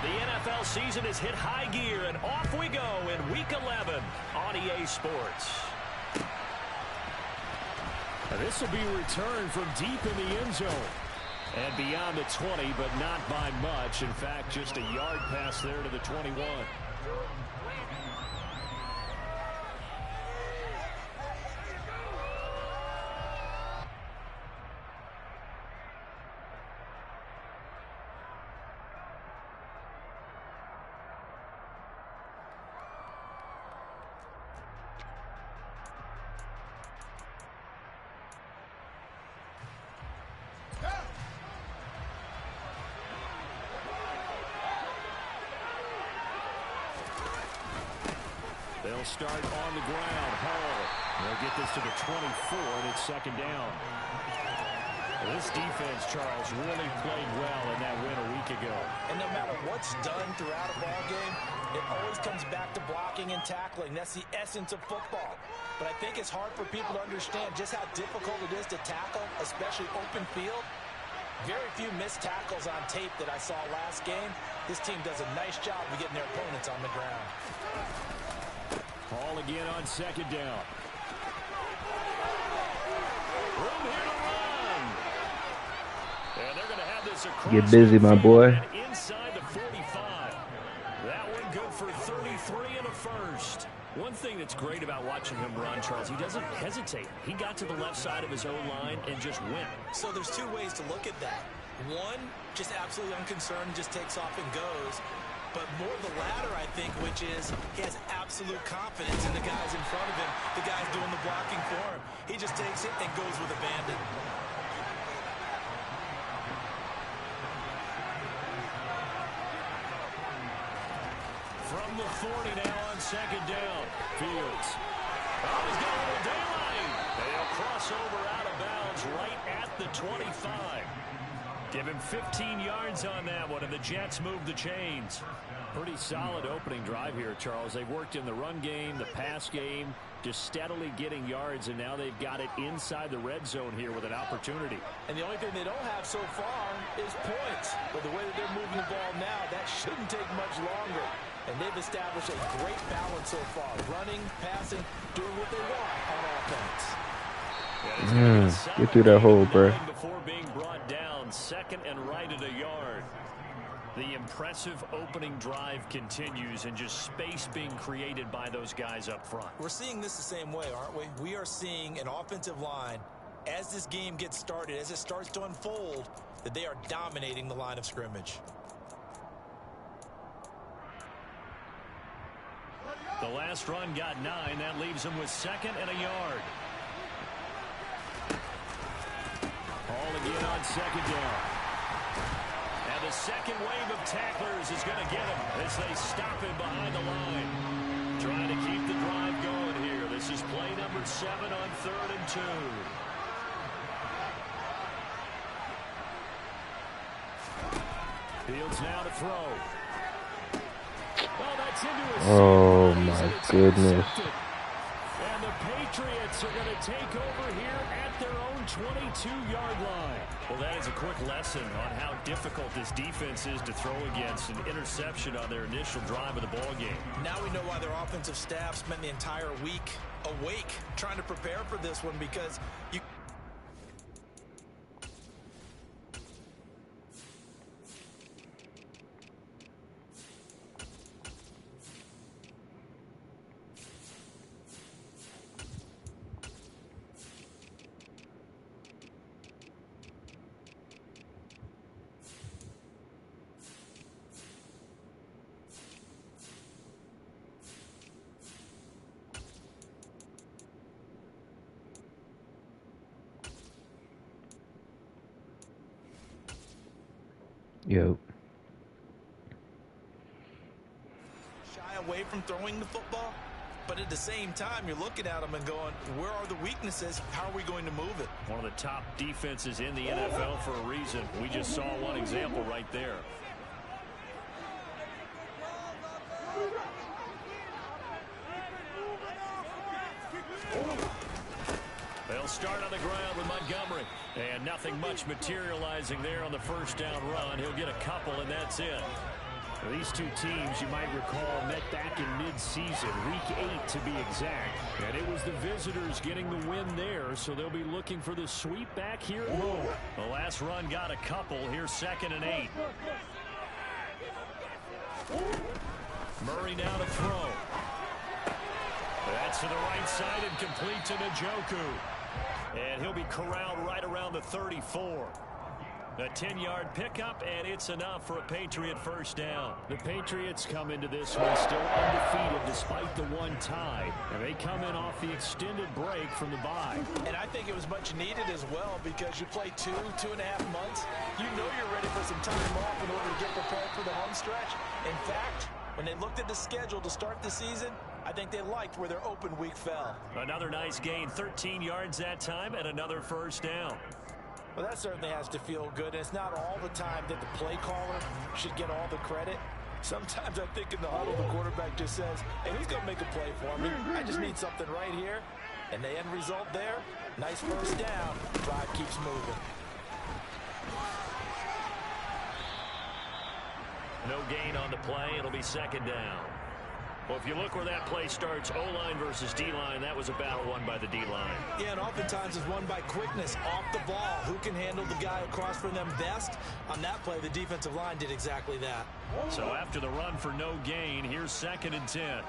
The NFL season has hit high gear, and off we go in Week 11 on EA Sports. And this will be returned from deep in the end zone. And beyond the 20, but not by much. In fact, just a yard pass there to the 21. They'll start on the ground. Hall. They'll get this to the 24, and it's second down. This defense, Charles, really played well in that win a week ago. And no matter what's done throughout a ball game, it always comes back to blocking and tackling. That's the essence of football. But I think it's hard for people to understand just how difficult it is to tackle, especially open field. Very few missed tackles on tape that I saw last game. This team does a nice job of getting their opponents on the ground. Hall again on second down. Room here to run. And they're going to have this across. Get busy, my boy. Inside the 45. That one good for 33 and a first. One thing that's great about watching him run, Charles, he doesn't hesitate. He got to the left side of his own line and just went. So there's two ways to look at that. One, just absolutely unconcerned, just takes off and goes. But more the latter, I think, which is he has absolute confidence in the guys in front of him, the guys doing the blocking for him. He just takes it and goes with abandon. From the 40 now on second down. Fields. Oh, he's got a little daylight. They'll cross over out of bounds right at the 25. Give him 15 yards on that one, and the Jets move the chains. Pretty solid opening drive here, Charles. They've worked in the run game, the pass game, just steadily getting yards, and now they've got it inside the red zone here with an opportunity. And the only thing they don't have so far is points. But the way that they're moving the ball now, that shouldn't take much longer. And they've established a great balance so far. Running, passing, doing what they want on offense. Get through that hole, bro. Before being brought down, second and right at a yard. The impressive opening drive continues, and just space being created by those guys up front. We're seeing this the same way, aren't we? We are seeing an offensive line, as this game gets started, as it starts to unfold, that they are dominating the line of scrimmage. The last run got 9. That leaves him with second and a yard. Hall again on second down. And the second wave of tacklers is going to get him as they stop him behind the line. Trying to keep the drive going here. This is play number 7 on 3rd and 2. Fields now to throw. Oh, my goodness. And the Patriots are going to take over here at their own 22-yard line. Well, that is a quick lesson on how difficult this defense is to throw against. An interception on their initial drive of the ball game. Now we know why their offensive staff spent the entire week awake trying to prepare for this one, because you... Yep. Shy away from throwing the football, but at the same time, you're looking at them and going, where are the weaknesses? How are we going to move it? One of the top defenses in the NFL for a reason. We just saw one example right there. They'll start on the ground with Montgomery. And nothing much materializing there on the first down run. He'll get a couple, and that's it. These two teams, you might recall, met back in mid-season, week 8 to be exact. And it was the visitors getting the win there, so they'll be looking for the sweep back here at home. The last run got a couple. Here's 2nd and 8. Murray now to throw. That's to the right side and complete to Njoku. And he'll be corralled right around the 34. A 10-yard pickup, and it's enough for a Patriot first down. The Patriots come into this one still undefeated despite the one tie. And they come in off the extended break from the bye. And I think it was much needed as well because you play 2.5 months. You know you're ready for some time off in order to get prepared for the home stretch. In fact, when they looked at the schedule to start the season, I think they liked where their open week fell. Another nice gain, 13 yards that time, and another first down. Well, that certainly has to feel good. And it's not all the time that the play caller should get all the credit. Sometimes I think in the huddle, the quarterback just says, hey, who's going to make a play for me? I just need something right here. And the end result there, nice first down. Drive keeps moving. No gain on the play. It'll be 2nd down. Well, if you look where that play starts, O-line versus D-line, that was a battle won by the D-line. Yeah, and oftentimes it's won by quickness off the ball. Who can handle the guy across from them best? On that play, the defensive line did exactly that. So after the run for no gain, here's 2nd and 10.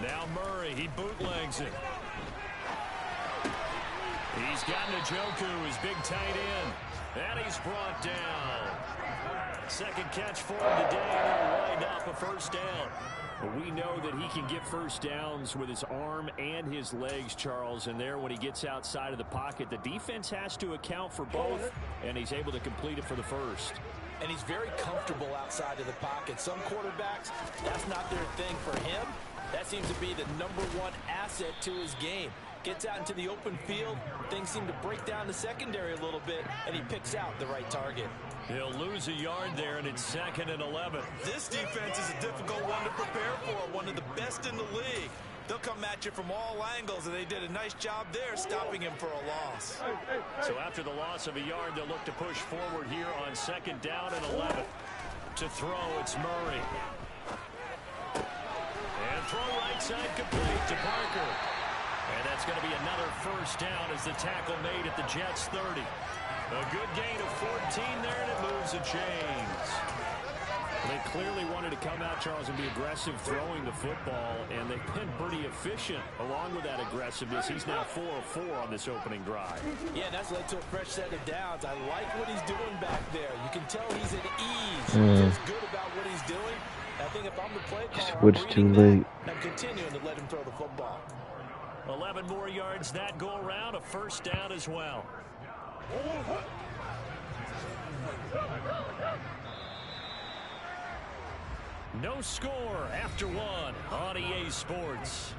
Now Murray, he bootlegs it. He's got Njoku, his big tight end. And he's brought down. 2nd catch for him today, and he'll wind up a first down. But we know that he can get first downs with his arm and his legs, Charles. And there, when he gets outside of the pocket, the defense has to account for both, and he's able to complete it for the first. And he's very comfortable outside of the pocket. Some quarterbacks, that's not their thing. For him, that seems to be the #1 asset to his game. Gets out into the open field, things seem to break down the secondary a little bit, and he picks out the right target. He'll lose a yard there, and it's 2nd and 11. This defense is a difficult one to prepare for, one of the best in the league. They'll come at you from all angles, and they did a nice job there stopping him for a loss. So after the loss of a yard, they'll look to push forward here on 2nd down and 11. To throw, it's Murray. And throw right side complete to Parker. And that's going to be another first down as the tackle made at the Jets' 30. A good gain of 14 there, and it moves the chains. They clearly wanted to come out, Charles, and be aggressive throwing the football, and they've been pretty efficient along with that aggressiveness. He's now 4 of 4 on this opening drive. Yeah, that's led to a fresh set of downs. I like what he's doing back there. You can tell he's at ease. He feels good about what he's doing. I think if I'm the play caller, Switch too late. I'm continuing to let him throw the football. 11 more yards that go around, a first down as well. No score after 1 on EA Sports.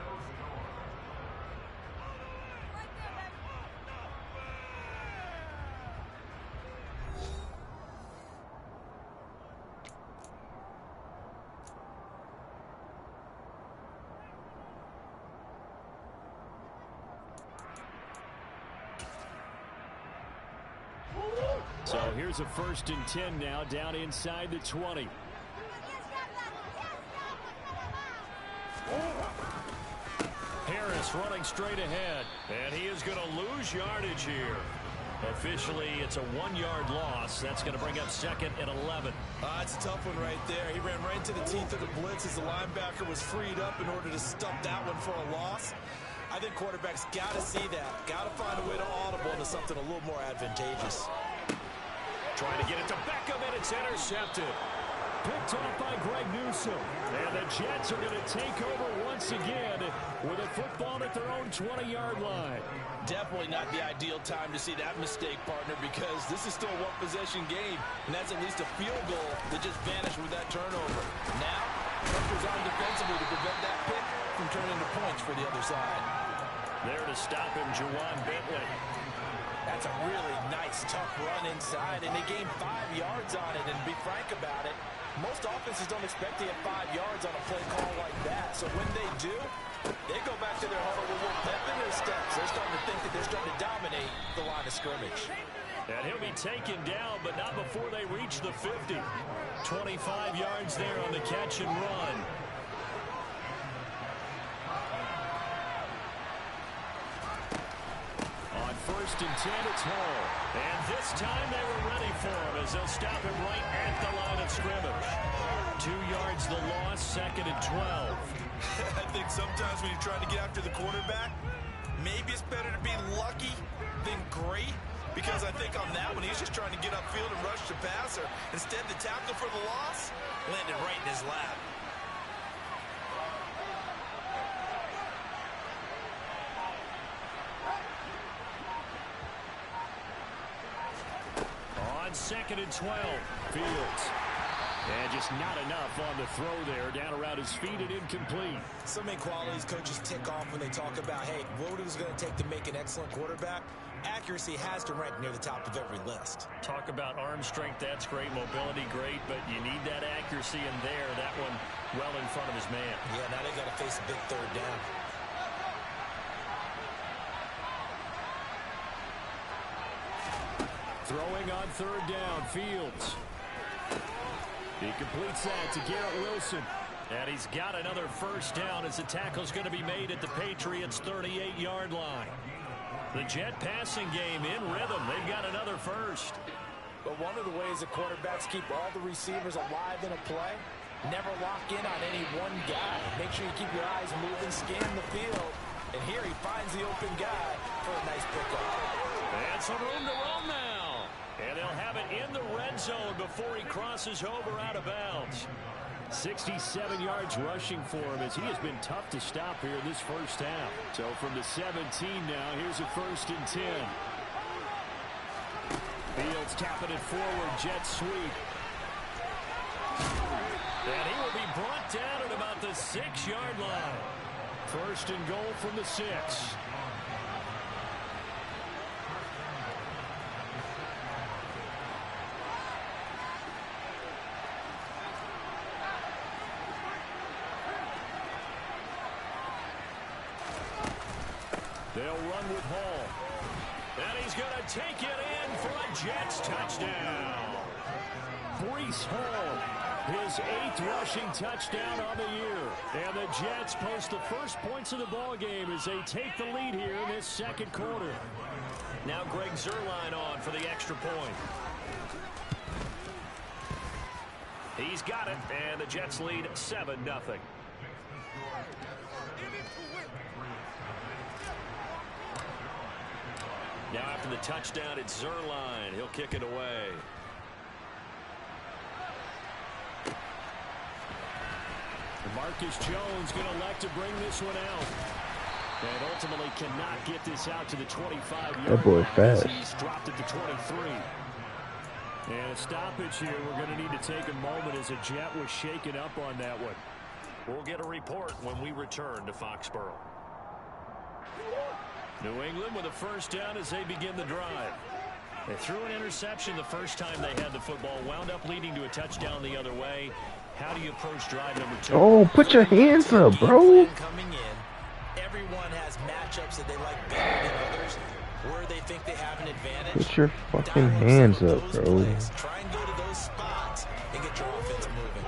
So here's a 1st and 10 now, down inside the 20. Harris running straight ahead, and he is going to lose yardage here. Officially, it's a 1-yard loss. That's going to bring up 2nd and 11. It's a tough one right there. He ran right into the teeth of the blitz as the linebacker was freed up in order to stop that one for a loss. I think quarterbacks got to see that. Got to find a way to audible into something a little more advantageous. Trying to get it to Beckham, and it's intercepted. Picked off by Greg Newsome. And the Jets are going to take over once again with a football at their own 20-yard line. Definitely not the ideal time to see that mistake, partner, because this is still a one-possession game, and that's at least a field goal that just vanished with that turnover. Now, pressure's on defensively to prevent that pick from turning into points for the other side. There to stop him, Juwan Bentley. That's a really nice, tough run inside, and they gained 5 yards on it. And to be frank about it, most offenses don't expect to get 5 yards on a play call like that. So when they do, They go back to their huddle with a little pep in their steps. They're starting to think that they're starting to dominate the line of scrimmage. And he'll be taken down, but not before they reach the 50. 25 yards there on the catch and run. On 1st and 10, it's Hall. And this time they were ready for him as they'll stop him right at the line of scrimmage. 2 yards the loss, 2nd and 12. I think sometimes when you're trying to get after the quarterback, maybe it's better to be lucky than great. Because I think on that one, he's just trying to get upfield and rush the passer. Instead, the tackle for the loss landed right in his lap. On 2nd and 12, Fields. And just not enough on the throw there. Down around his feet and incomplete. So many qualities coaches tick off when they talk about, hey, what is it going to take to make an excellent quarterback? Accuracy has to rank near the top of every list. Talk about arm strength, that's great. Mobility, great. But you need that accuracy in there. That one well in front of his man. Yeah, now they got to face a big 3rd down. Throwing on 3rd down, Fields. He completes that to Garrett Wilson. And he's got another 1st down as the tackle's going to be made at the Patriots' 38-yard line. The Jet passing game in rhythm. They've got another 1st. But one of the ways the quarterbacks keep all the receivers alive in a play, never lock in on any one guy. Make sure you keep your eyes moving, scan the field. And here he finds the open guy for a nice pickup. And some room to roam now. And they'll have it in the red zone before he crosses over out of bounds. 67 yards rushing for him as he has been tough to stop here in this 1st half. So from the 17 now, here's a 1st and 10. Fields tapping it forward, jet sweep. And he will be brought down at about the 6-yard line. 1st and goal from the 6. They'll run with Hall. And he's going to take it in for a Jets touchdown. Breece Hall, his 8th rushing touchdown on the year. And the Jets post the first points of the ball game as they take the lead here in this 2nd quarter. Now Greg Zuerlein on for the extra point. He's got it, and the Jets lead 7-0. Now after the touchdown, it's Zuerlein. He'll kick it away. Marcus Jones going to elect to bring this one out. And ultimately cannot get this out to the 25-yard line. That boy fast. He's dropped at the 23. And a stoppage here. We're going to need to take a moment as a Jet was shaken up on that one. We'll get a report when we return to Foxborough. New England with a 1st down as they begin the drive. They threw an interception the first time they had the football, wound up leading to a touchdown the other way. How do you approach drive number 2? Oh, put your hands up, bro. Coming in, everyone has matchups that they like better than others, where they think they have an advantage. Put your fucking hands up, bro. Try and go to those spots and get your offense moving.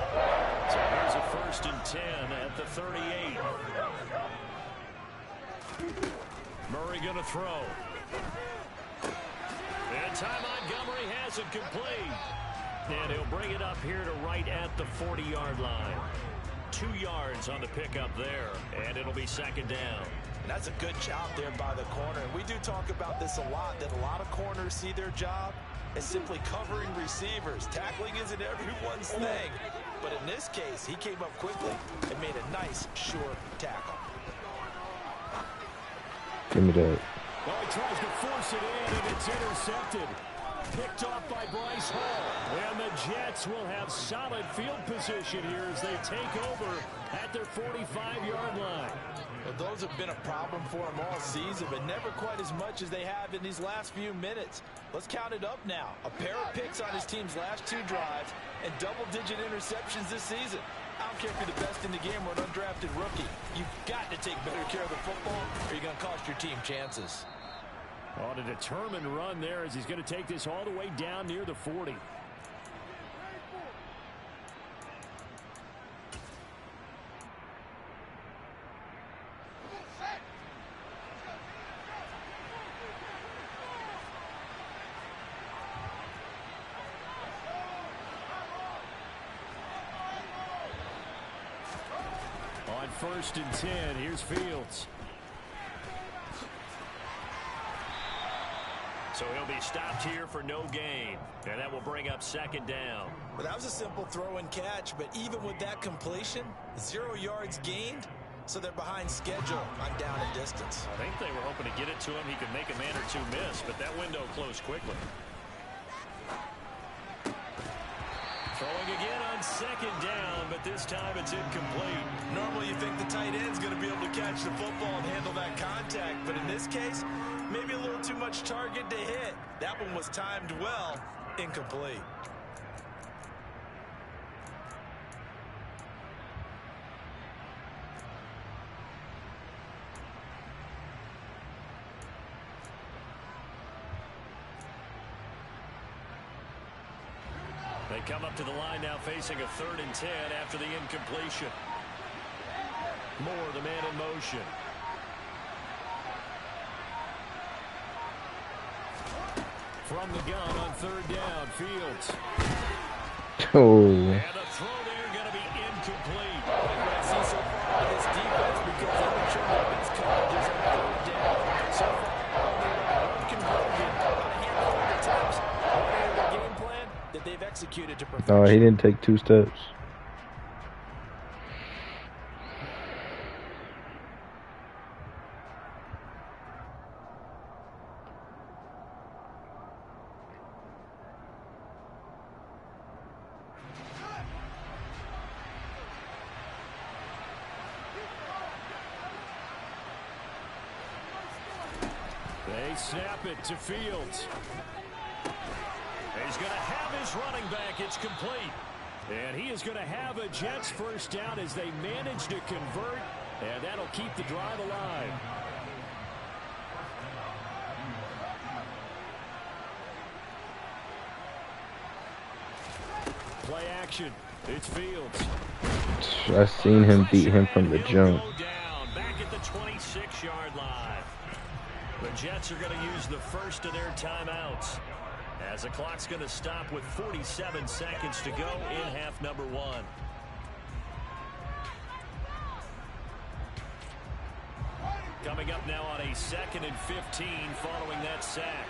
So here's a 1st and 10 at the 38. Murray going to throw. And Ty Montgomery has it complete. And he'll bring it up here to right at the 40-yard line. 2 yards on the pickup there, and it'll be 2nd down. And that's a good job there by the corner. And we do talk about this a lot, that a lot of corners see their job as simply covering receivers. Tackling isn't everyone's thing. But in this case, he came up quickly and made a nice, short tackle. Give me that. Well, he tries to force it in, and it's intercepted. Picked off by Bryce Hall. And the Jets will have solid field position here as they take over at their 45-yard line. Well, those have been a problem for them all season, but never quite as much as they have in these last few minutes. Let's count it up now. A pair of picks on his team's last 2 drives and double-digit interceptions this season. I don't care if you're the best in the game or an undrafted rookie. You've got to take better care of the football or you're going to cost your team chances. On a determined run there as he's going to take this all the way down near the 40. On 1st and 10, here's Fields. So he'll be stopped here for no gain. And that will bring up 2nd down. Well, that was a simple throw and catch, but even with that completion, 0 yards gained, so they're behind schedule on down and distance. I think they were hoping to get it to him. He could make a man or two miss, but that window closed quickly. Throwing again on 2nd down, but this time it's incomplete. Normally you think the tight end's going to be able to catch the football and handle that contact, but in this case, maybe a little too much target to hit. That one was timed well, incomplete. They come up to the line now facing a 3rd and 10 after the incompletion. Moore, the man in motion. From the gun on 3rd down, Fields. Oh. And the throw there going to be incomplete. What I see so far in this defense, because they've been showing their best coverages on 3rd down. So far, only one conversion on a handful of attempts. One area of the game plan that they've executed to perfection. No, he didn't take 2 steps. They snap it to Fields. He's going to have his running back. It's complete. And he is going to have a Jets 1st down as they manage to convert. And that'll keep the drive alive. Play action. It's Fields. I seen him beat him from the jump. Back at the 26-yard line. The Jets are going to use the first of their timeouts, as the clock's going to stop with 47 seconds to go in half number 1. Coming up now on a 2nd and 15 following that sack.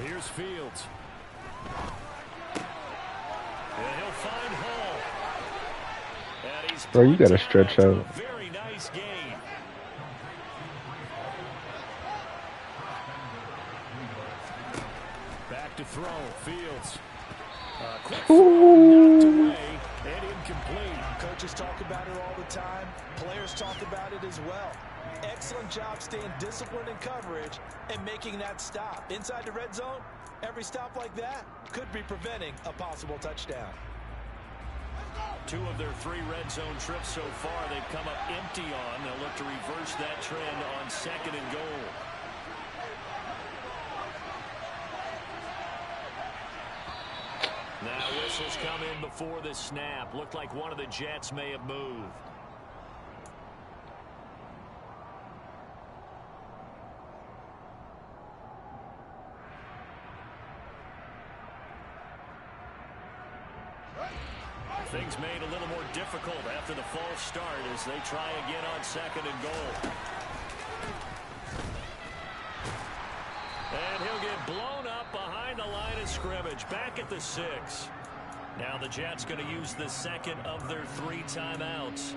Here's Fields. And he'll find Hall. And he's Bro, you got to stretch out. very nice gain. Back to throw. Fields. Quick throw, knocked away and incomplete. Coaches talk about it all the time. Players talk about it as well. Excellent job staying disciplined in coverage and making that stop. Inside the red zone, every stop like that could be preventing a possible touchdown. 2 of their 3 red zone trips so far they've come up empty on. They'll look to reverse that trend on 2nd and goal. Now whistles come in before the snap. Looked like one of the Jets may have moved. Things made a little more difficult after the false start as they try again on 2nd and goal. And he'll get blown up behind the line of scrimmage, back at the 6. Now the Jets going to use the 2nd of their 3 timeouts,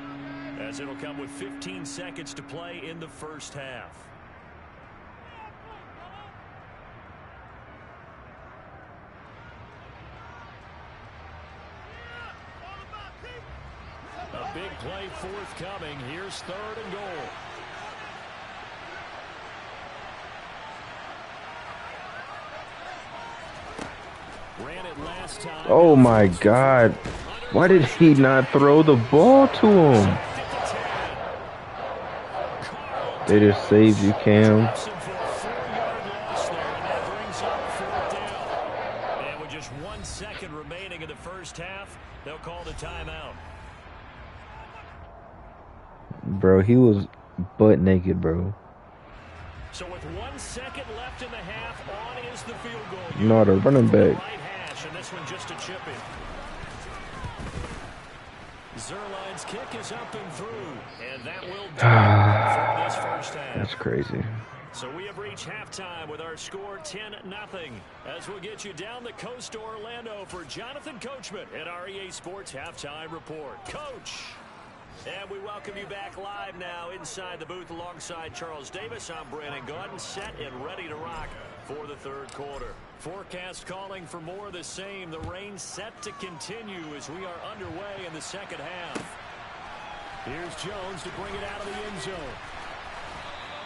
as it'll come with 15 seconds to play in the first half. A big play forthcoming. Here's 3rd and goal. Oh my God. Why did he not throw the ball to him? They just saved you, Cam. And with just 1 second remaining in the first half, they'll call the timeout. Bro, he was butt naked, bro. So with 1 second left in the half, on is the field goal. No, the running back. Right hash, and this one just a chip in. Zuerlein's kick is up and through, and that will do it for this first half. That's crazy. So we have reached halftime with our score 10-0. As we'll get you down the coast to Orlando for Jonathan Coachman at our EA Sports Halftime Report. Coach! And we welcome you back live now inside the booth alongside Charles Davis. I'm Brandon Gaudin, set and ready to rock for the third quarter. Forecast calling for more of the same. The rain set to continue as we are underway in the second half. Here's Jones to bring it out of the end zone.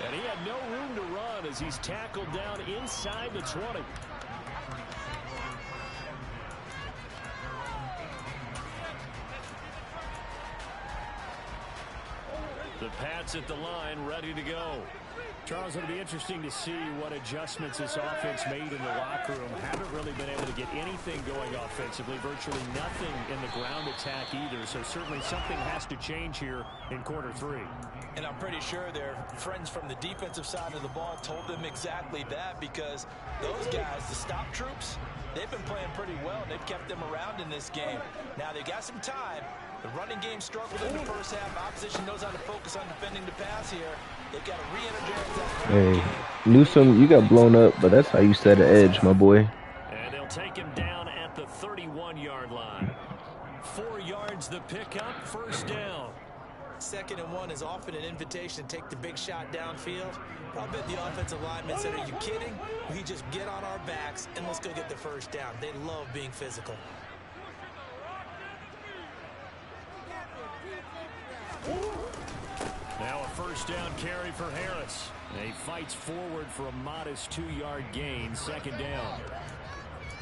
And he had no room to run as he's tackled down inside the 20. The Pats at the line, ready to go. Charles, it'll be interesting to see what adjustments this offense made in the locker room. Haven't really been able to get anything going offensively, virtually nothing in the ground attack either. So certainly something has to change here in quarter three. And I'm pretty sure their friends from the defensive side of the ball told them exactly that, because those guys, the stop troops, they've been playing pretty well. They've kept them around in this game. Now they got some time. The running game struggled in the first half. Opposition knows how to focus on defending the pass here. They've got to re-energize that. Hey, Newsome, you got blown up, but that's how you set an edge, my boy. And they'll take him down at the 31-yard line. 4 yards the pickup, first down. 2nd and 1 is often an invitation to take the big shot downfield. I bet the offensive linemen said, are you kidding? We just get on our backs and let's go get the first down. They love being physical. Now a first down carry for Harris. And he fights forward for a modest 2-yard gain, 2nd down.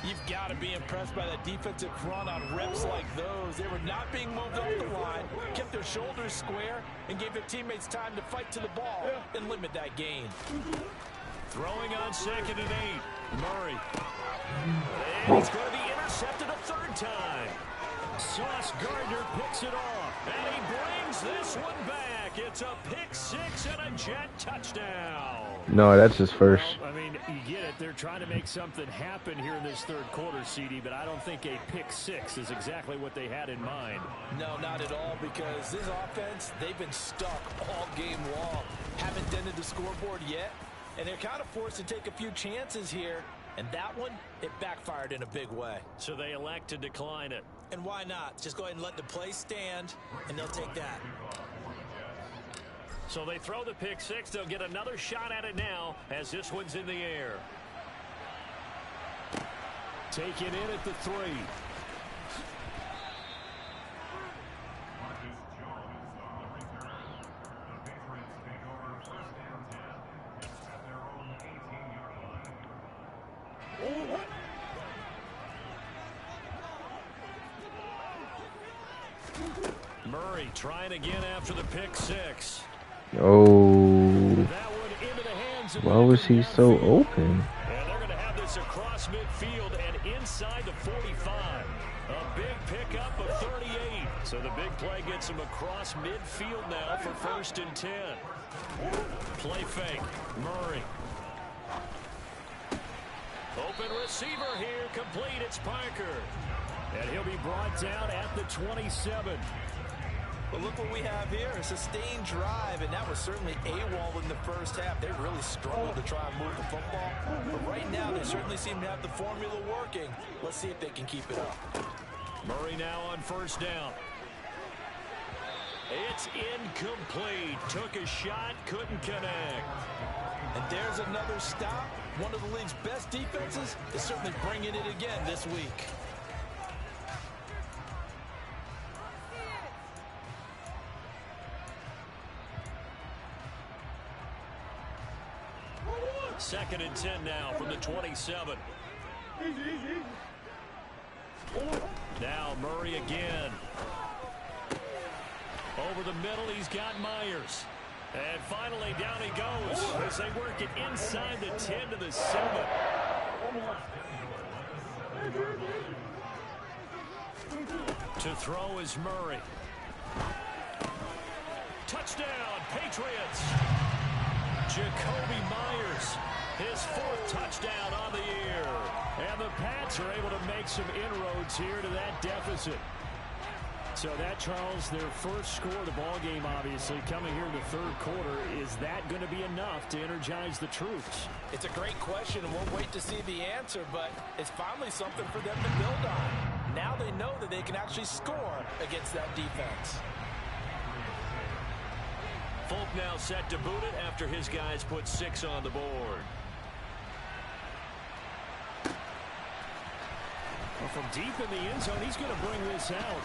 You've got to be impressed by that defensive front on reps like those. They were not being moved off the line, kept their shoulders square, and gave their teammates time to fight to the ball and limit that gain. Throwing on 2nd and 8. Murray. And he's going to be intercepted a 3rd time. Sauce Gardner picks it off, and he brings this one back. It's a pick 6 and a Jet touchdown. No, that's his first. Well, I mean, you get it. They're trying to make something happen here in this third quarter, CD, but I don't think a pick 6 is exactly what they had in mind. No, not at all, because this offense, they've been stuck all game long. Haven't dented the scoreboard yet, and they're kind of forced to take a few chances here. And that one, it backfired in a big way. So they elect to decline it. And why not? Just go ahead and let the play stand, and they'll take that. So they throw the pick 6. They'll get another shot at it now as this one's in the air. Taken in at the 3. Murray trying again after the pick 6. Oh. That one into the hands of Why was he so open? And they're going to have this across midfield and inside the 45. A big pickup of 38. So the big play gets him across midfield now for 1st and 10. Play fake. Murray. Open receiver here. Complete. It's Parker. And he'll be brought down at the 27. But look what we have here, a sustained drive, and that was certainly AWOL in the first half. They really struggled to try and move the football. But right now, they certainly seem to have the formula working. Let's see if they can keep it up. Murray now on 1st down. It's incomplete. Took a shot, couldn't connect. And there's another stop. One of the league's best defenses is certainly bringing it again this week. Second and 10 now from the 27. Now Murray again. Over the middle, he's got Myers. And finally, down he goes as they work it inside the 10 to the 7. To throw is Murray. Touchdown, Patriots. Jacoby Myers, his 4th touchdown on the year. And the Pats are able to make some inroads here to that deficit. So that, Charles, their first score of the ball game, obviously, coming here in the 3rd quarter. Is that going to be enough to energize the troops? It's a great question, and we'll wait to see the answer, but it's finally something for them to build on. Now they know that they can actually score against that defense. Folk now set to boot it after his guys put 6 on the board. Well, from deep in the end zone, he's going to bring this out.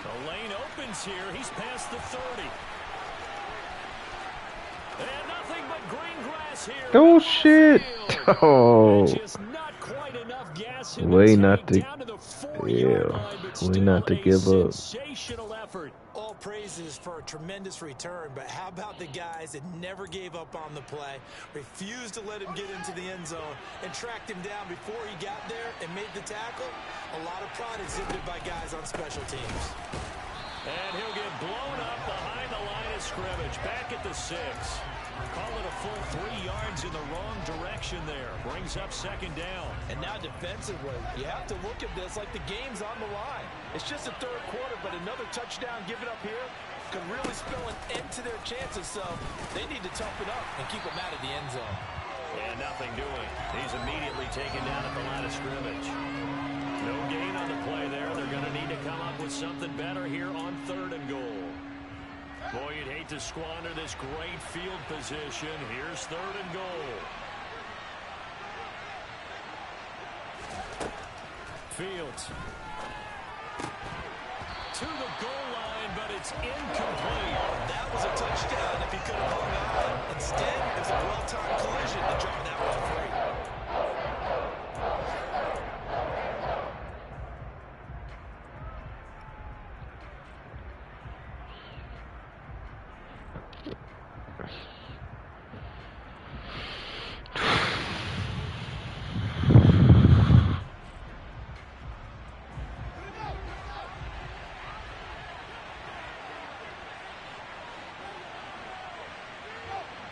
The lane opens here. He's past the 30. And nothing but green grass here. Oh, shit. Oh. Just not quite enough gas in Way the not tank, to, down to the 4-yard line, but way not to still a give up. sensational effort. All praises for a tremendous return, but how about the guys that never gave up on the play, refused to let him get into the end zone, and tracked him down before he got there and made the tackle? A lot of pride exhibited by guys on special teams. And he'll get blown up behind the line of scrimmage, back at the 6. Call it a full 3 yards in the wrong direction there. Brings up 2nd down. And now defensively, you have to look at this like the game's on the line. It's just the 3rd quarter, but another touchdown given up here could really spell an end to their chances. So they need to toughen up and keep them out of the end zone. And nothing doing. He's immediately taken down at the line of scrimmage. No gain on the play there. They're going to need to come up with something better here on 3rd and goal. Boy, you'd hate to squander this great field position. Here's 3rd and goal. Fields. To the goal line, but it's incomplete. That was a touchdown if he could have hung on. Instead, it was a well-timed collision to drop that one free.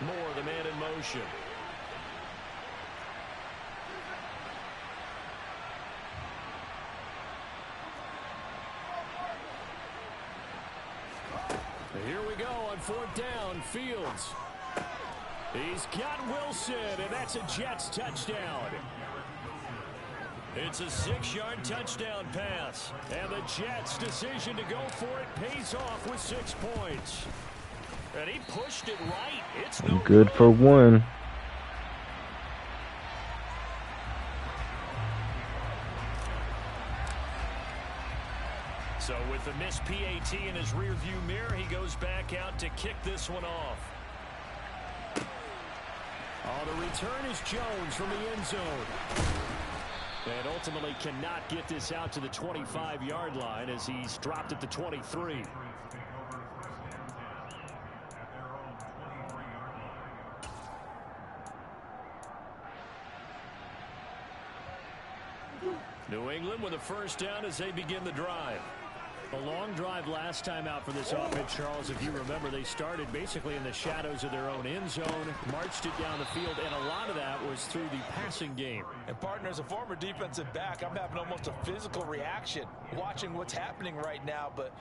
Moore, the man in motion. Here we go on 4th down. Fields. He's got Wilson, and that's a Jets touchdown. It's a 6-yard touchdown pass, and the Jets' decision to go for it pays off with 6 points. And he pushed it right. It's no Good for 1. So with the missed PAT in his rearview mirror, he goes back out to kick this one off. Oh, the return is Jones from the end zone. And ultimately cannot get this out to the 25-yard line as he's dropped at the 23. New England with a 1st down as they begin the drive. A long drive last time out for this offense, Charles. If you remember, they started basically in the shadows of their own end zone, marched it down the field, and a lot of that was through the passing game. And, partner, as a former defensive back, I'm having almost a physical reaction watching what's happening right now. But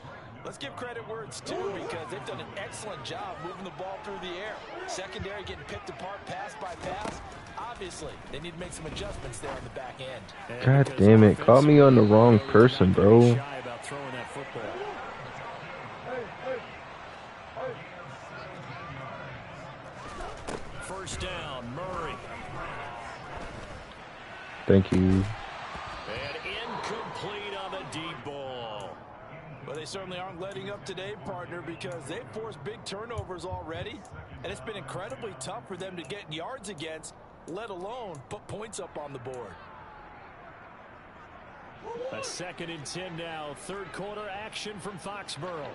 let's give credit where it's due because they've done an excellent job moving the ball through the air. Secondary getting picked apart pass by pass. Obviously, they need to make some adjustments there on the back end. God damn it. Call me on the wrong person, bro. Throwing that football. First down, Murray. Thank you. And incomplete on the deep ball. Well, they certainly aren't letting up today, partner, because they've forced big turnovers already, and it's been incredibly tough for them to get yards against, let alone put points up on the board. A 2nd and 10 now. Third quarter action from Foxborough.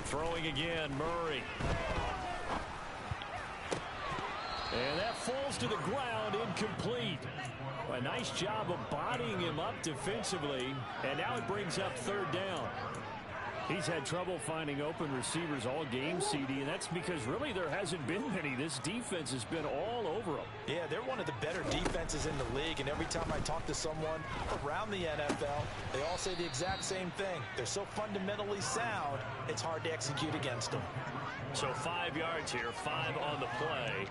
Throwing again, Murray. And that falls to the ground, incomplete. A nice job of bodying him up defensively, and now it brings up 3rd down. He's had trouble finding open receivers all game, CD, and that's because really there hasn't been many. This defense has been all over them. Yeah, they're one of the better defenses in the league, and every time I talk to someone around the NFL, they all say the exact same thing. They're so fundamentally sound, it's hard to execute against them. So 5 yards here, 5 on the play,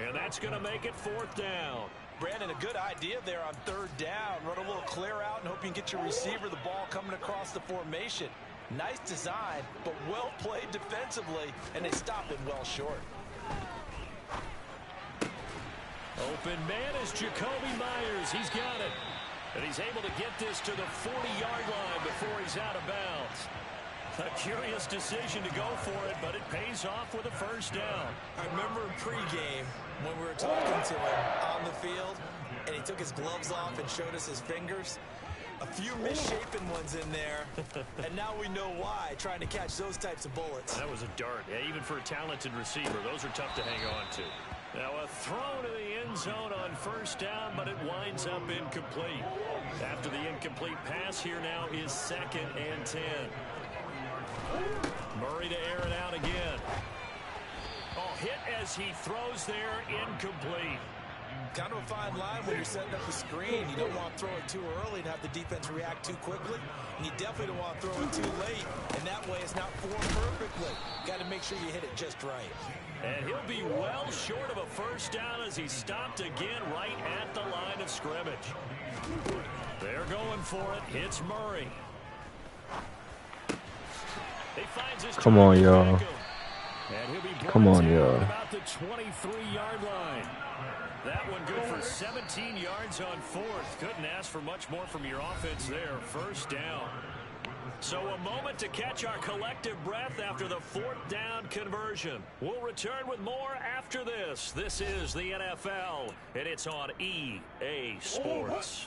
and that's going to make it 4th down. Brandon, a good idea there on 3rd down. Run a little clear out and hope you can get your receiver the ball coming across the formation. Nice design, but well played defensively, and they stopped it well short. Open man is Jakobi Meyers. He's got it. And he's able to get this to the 40-yard line before he's out of bounds. A curious decision to go for it, but it pays off with a 1st down. I remember in pregame when we were talking to him on the field, and he took his gloves off and showed us his fingers. A few misshapen ones in there, and now we know why, trying to catch those types of bullets. That was a dart. Yeah, even for a talented receiver, those are tough to hang on to. Now a throw to the end zone on 1st down, but it winds up incomplete. After the incomplete pass, here now is 2nd and 10. Murray to air it out again. Oh, hit as he throws there, incomplete. Kind of a fine line when you're setting up a screen. You don't want to throw it too early and have the defense react too quickly. And you definitely don't want to throw it too late. And that way it's not formed perfectly. Got to make sure you hit it just right. And he'll be well short of a 1st down as he's stopped again right at the line of scrimmage. They're going for it. Hits Murray. He finds his Come on, y'all. And he'll be Come on, y'all. about the 23-yard line. That one good for 17 yards on 4th. Couldn't ask for much more from your offense there. 1st down. So a moment to catch our collective breath after the 4th down conversion. We'll return with more after this. This is the NFL, and it's on EA Sports.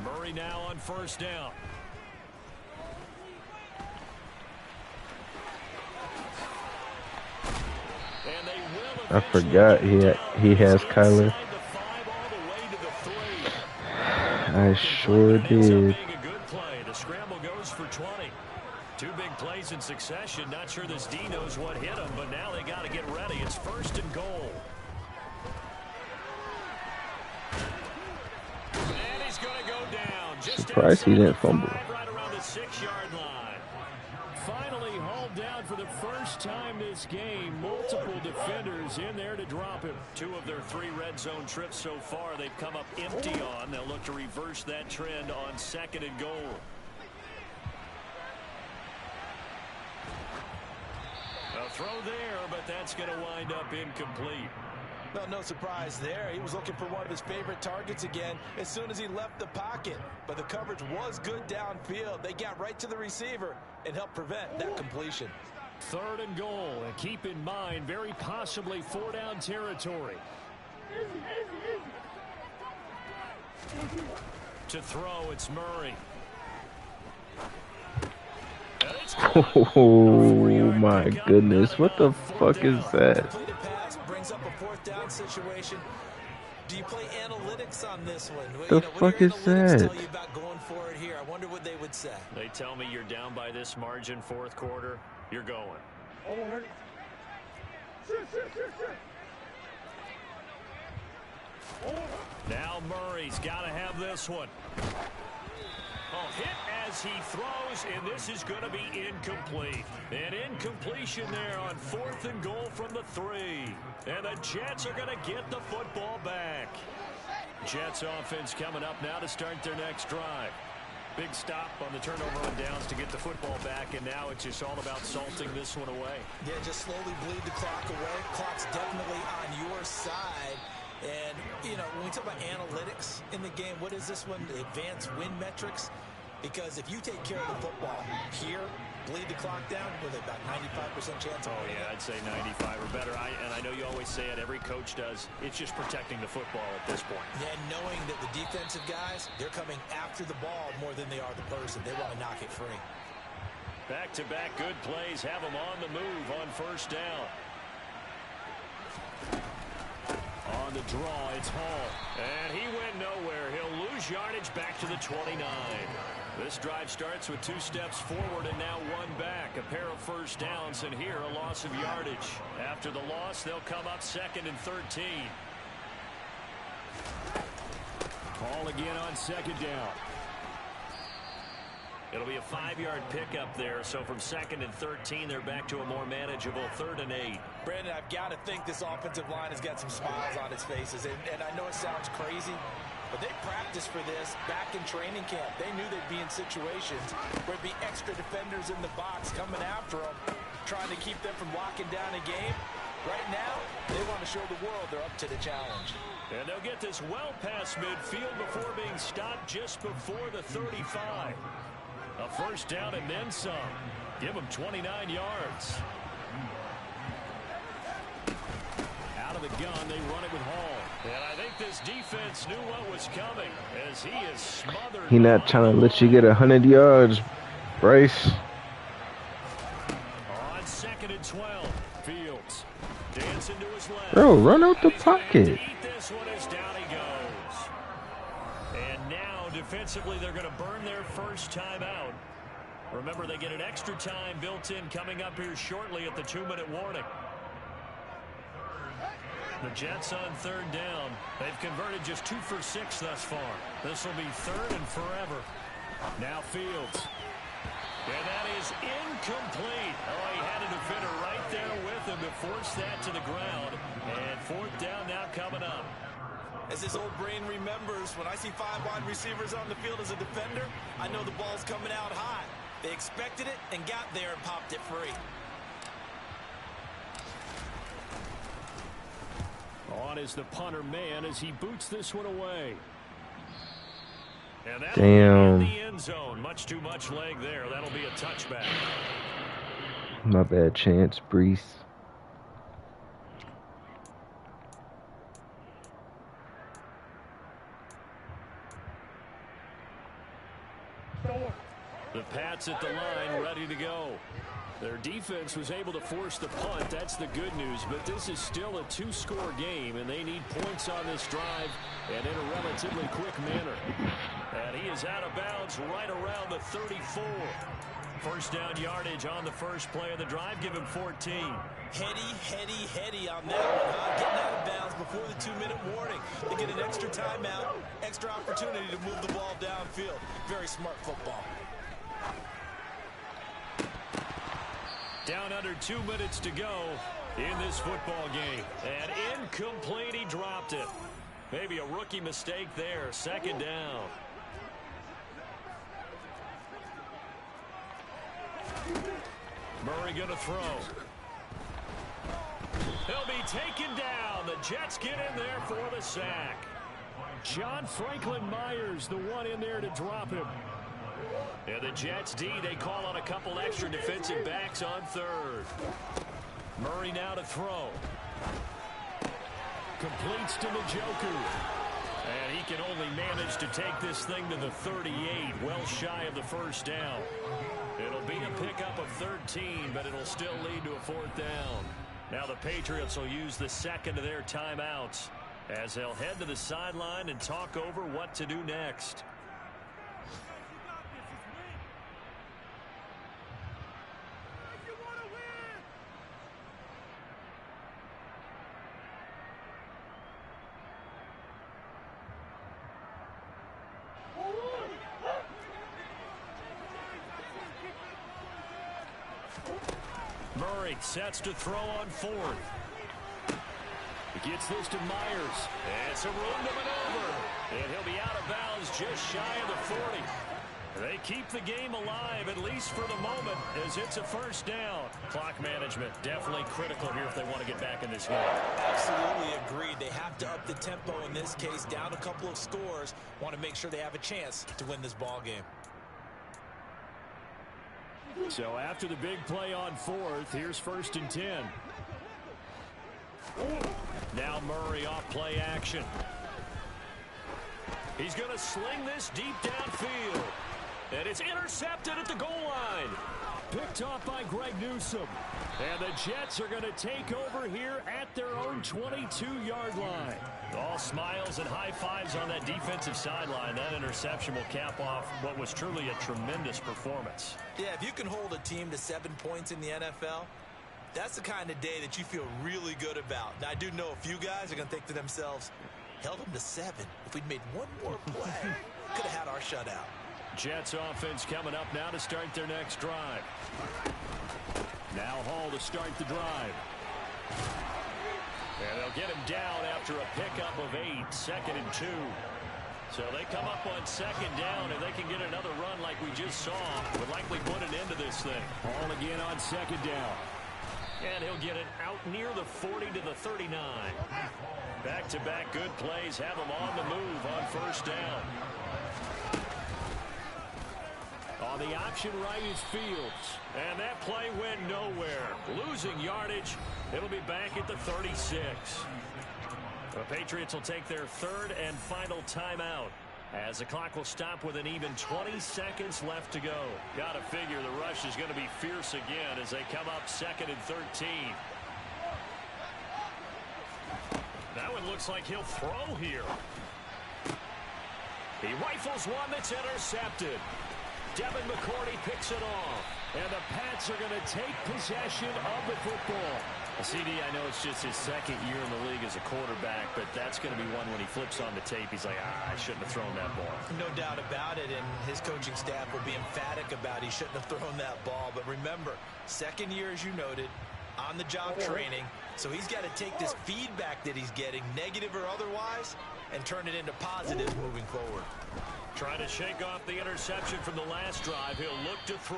Murray now on 1st down. I forgot he has Kyler. I sure did. The scramble goes for 20. 2 big plays in succession. Not sure this D knows what hit him, but now they got to get ready. It's 1st and goal. And he's going to go down. Surprised he didn't fumble. Right around the 6-yard line. Finally hauled down for the first time this game. Multiple defenders in there to drop him. 2 of their 3 red zone trips so far they've come up empty on. They'll look to reverse that trend on 2nd and goal. A throw there, but that's going to wind up incomplete. Well, no surprise there. He was looking for one of his favorite targets again as soon as he left the pocket. But the coverage was good downfield. They got right to the receiver and helped prevent that completion. 3rd and goal. And keep in mind, very possibly 4-down territory. To throw, it's Murray. Oh my goodness, what the fuck is that? Brings up a 4th down situation. Do you play analytics on this one? The fuck is that? Tell you about going for it here. I wonder what they would say. They tell me you're down by this margin 4th quarter. You're going. Now Murray's got to have this one. Oh, hit as he throws, and this is going to be incomplete. An incompletion there on 4th and goal from the 3. And the Jets are going to get the football back. Jets offense coming up now to start their next drive. Big stop on the turnover on downs to get the football back, and now it's just all about salting this one away. Yeah, just slowly bleed the clock away. Clock's definitely on your side. And, you know, when we talk about analytics in the game, what is this one? The advanced win metrics? Because if you take care of the football here, bleed the clock down with about 95% chance. Oh, yeah, I'd say 95 or better. And I know you always say it, every coach does. It's just protecting the football at this point. And knowing that the defensive guys, they're coming after the ball more than they are the person. They want to knock it free. Back-to-back good plays have them on the move on first down. On the draw, it's Hall. And he went nowhere. He'll lose yardage back to the 29. This drive starts with 2 steps forward and now 1 back. A pair of first downs, and here a loss of yardage. After the loss, they'll come up 2nd and 13. Hall again on 2nd down. It'll be a 5-yard pickup there, so from 2nd and 13, they're back to a more manageable 3rd and 8. Brandon, I've got to think this offensive line has got some smiles on its faces, and I know it sounds crazy, but they practiced for this back in training camp. They knew they'd be in situations where there'd be extra defenders in the box coming after them, trying to keep them from locking down a game. Right now, they want to show the world they're up to the challenge. And they'll get this well past midfield before being stopped just before the 35. A first down and then some. Give them 29 yards. Out of the gun, they run it with Hall. And I think this defense knew what was coming as he is smothered. He not trying to let you get 100 yards, Bryce. On 2nd and 12, Fields dancing to his left. Bro, run out the pocket. This one is down he goes. And now defensively they're going to burn their first timeout. Remember, they get an extra time built in coming up here shortly at the 2-minute warning. The Jets on 3rd down. They've converted just 2 for 6 thus far. This will be 3rd and forever. Now Fields. And that is incomplete. Oh, he had a defender right there with him to force that to the ground. And 4th down now coming up. As this old brain remembers, when I see 5 wide receivers on the field as a defender, I know the ball's coming out high. They expected it and got there and popped it free. On is the punter man as he boots this one away. And that'll Damn. be in the end zone. Much too much leg there. That'll be a touchback. My bad, Chance, Brees. The Pats at the line, ready to go. Their defense was able to force the punt. That's the good news. But this is still a 2-score game, and they need points on this drive and in a relatively quick manner. And he is out of bounds right around the 34. First down yardage on the first play of the drive. Give him 14. Heady on that one, huh? Getting out of bounds before the 2-minute warning. They get an extra timeout, extra opportunity to move the ball downfield. Very smart football. Down under 2 minutes to go in this football game. And incomplete, he dropped it. Maybe a rookie mistake there. 2nd down. Murray going to throw. He'll be taken down. The Jets get in there for the sack. John Franklin Myers, the one in there to drop him. And the Jets D, they call on a couple extra defensive backs on 3rd. Murray now to throw. Completes to Njoku. And he can only manage to take this thing to the 38, well shy of the first down. It'll be a pickup of 13, but it'll still lead to a 4th down. Now the Patriots will use the 2nd of their timeouts as they'll head to the sideline and talk over what to do next. Murray sets to throw on 4th. He gets this to Myers. It's a room to maneuver. And he'll be out of bounds just shy of the 40. They keep the game alive, at least for the moment, as it's a first down. Clock management definitely critical here if they want to get back in this game. Absolutely agreed. They have to up the tempo in this case, down a couple of scores. Want to make sure they have a chance to win this ball game. So after the big play on fourth, here's 1st and 10. Now Murray off play action. He's going to sling this deep downfield. And it's intercepted at the goal line. Picked off by Greg Newsome. And the Jets are going to take over here at their own 22-yard line. All smiles and high fives on that defensive sideline. That interception will cap off what was truly a tremendous performance. Yeah, if you can hold a team to 7 points in the NFL, that's the kind of day that you feel really good about. Now, I do know a few guys are going to think to themselves, held them to 7. If we'd made one more play, could have had our shutout. Jets offense coming up now to start their next drive. Now Hall to start the drive. And they'll get him down after a pickup of 8, 2nd and 2. So they come up on 2nd down, and they can get another run like we just saw. Would likely put an end to this thing. Hall again on 2nd down. And he'll get it out near the 40 to the 39. Back-to-back good plays have him on the move on 1st down. On the option right is Fields. And that play went nowhere. Losing yardage. It'll be back at the 36. The Patriots will take their 3rd and final timeout, as the clock will stop with an even 20 seconds left to go. Gotta figure the rush is going to be fierce again as they come up 2nd and 13. That one looks like he'll throw here. He rifles one that's intercepted. Devin McCourty picks it off. And the Pats are going to take possession of the football. CD, I know it's just his 2nd year in the league as a quarterback, but that's going to be one when he flips on the tape. He's like, I shouldn't have thrown that ball. No doubt about it, and his coaching staff will be emphatic about he shouldn't have thrown that ball. But remember, 2nd year, as you noted, on-the-job training. So he's got to take this feedback that he's getting, negative or otherwise, and turn it into positives moving forward. Trying to shake off the interception from the last drive. He'll look to throw.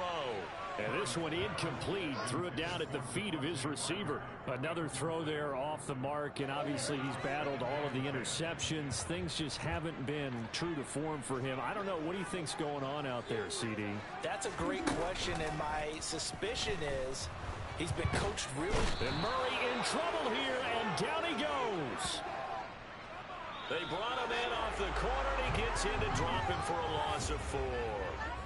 And this one incomplete. Threw it down at the feet of his receiver. Another throw there off the mark, and obviously he's battled all of the interceptions. Things just haven't been true to form for him. I don't know. What do you think's going on out there, CD? That's a great question, and my suspicion is he's been coached really. And Murray in trouble here, and down he goes. They brought him in off the corner, and he gets in to drop him for a loss of 4.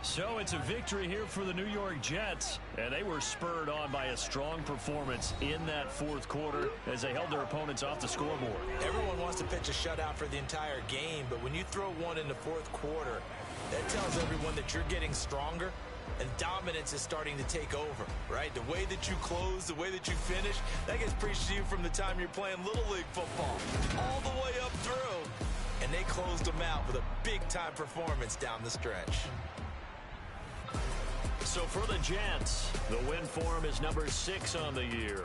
So it's a victory here for the New York Jets, and they were spurred on by a strong performance in that 4th quarter as they held their opponents off the scoreboard. Everyone wants to pitch a shutout for the entire game, but when you throw one in the 4th quarter, that tells everyone that you're getting stronger and dominance is starting to take over, right? The way that you close, the way that you finish, that gets preached to you from the time you're playing Little League football all the way up through, and they closed them out with a big-time performance down the stretch. So for the Jets, the win for them is number 6 on the year.